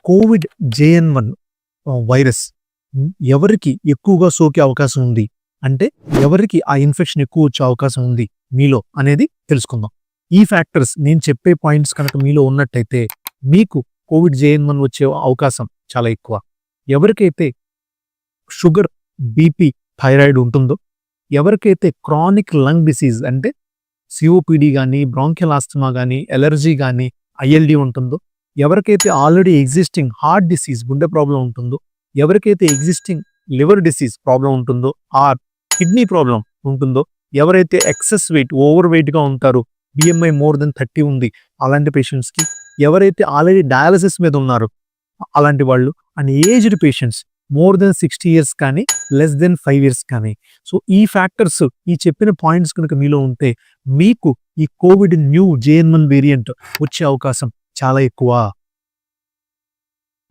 Covid JN1 virus ఎవరికి ఎక్కువగా సోకే అవకాశం ఉంది అంటే ఎవరికి ఆ ఇన్ఫెక్షన్ ఎక్కువ వచ్చే అవకాశం ఉంది మీలో అనేది తెలుసుకుందాం. ఈ ఫ్యాక్టర్స్ నేను చెప్పే పాయింట్స్ కనుక మీలో ఉన్నట్టయితే మీకు కోవిడ్ JN1 వచ్చే అవకాశం చాలా ఎక్కువ. ఎవరికైతే షుగర్, బీపీ, థైరాయిడ్ ఉంటుందో, ఎవరికైతే క్రానిక్ లంగ్ డిసీజ్ అంటే COPD కానీ, బ్రాంకియల్ ఆస్తమా కానీ, ఎలర్జీ కానీ, ILD ఉంటుందో, ఎవరికైతే ఆల్రెడీ ఎగ్జిస్టింగ్ హార్ట్ డిసీజ్ గుండె ప్రాబ్లం ఉంటుందో, ఎవరికైతే ఎగ్జిస్టింగ్ లివర్ డిసీజ్ ప్రాబ్లం ఉంటుందో, ఆర్ కిడ్నీ ప్రాబ్లం ఉంటుందో, ఎవరైతే ఎక్సెస్ వెయిట్, ఓవర్ వెయిట్గా ఉంటారో, BMI మోర్ దెన్ 30 ఉంది అలాంటి పేషెంట్స్కి, ఎవరైతే ఆల్రెడీ డయాలసిస్ మీద ఉన్నారో అలాంటి వాళ్ళు, and aged patients more than 60 years కానీ లెస్ దెన్ 5 years కానీ. సో ఈ ఫ్యాక్టర్స్, ఈ చెప్పిన పాయింట్స్ కనుక మీలో ఉంటే మీకు ఈ కోవిడ్ న్యూ JN1 వేరియంట్ వచ్చే అవకాశం చాలా ఎక్కువ.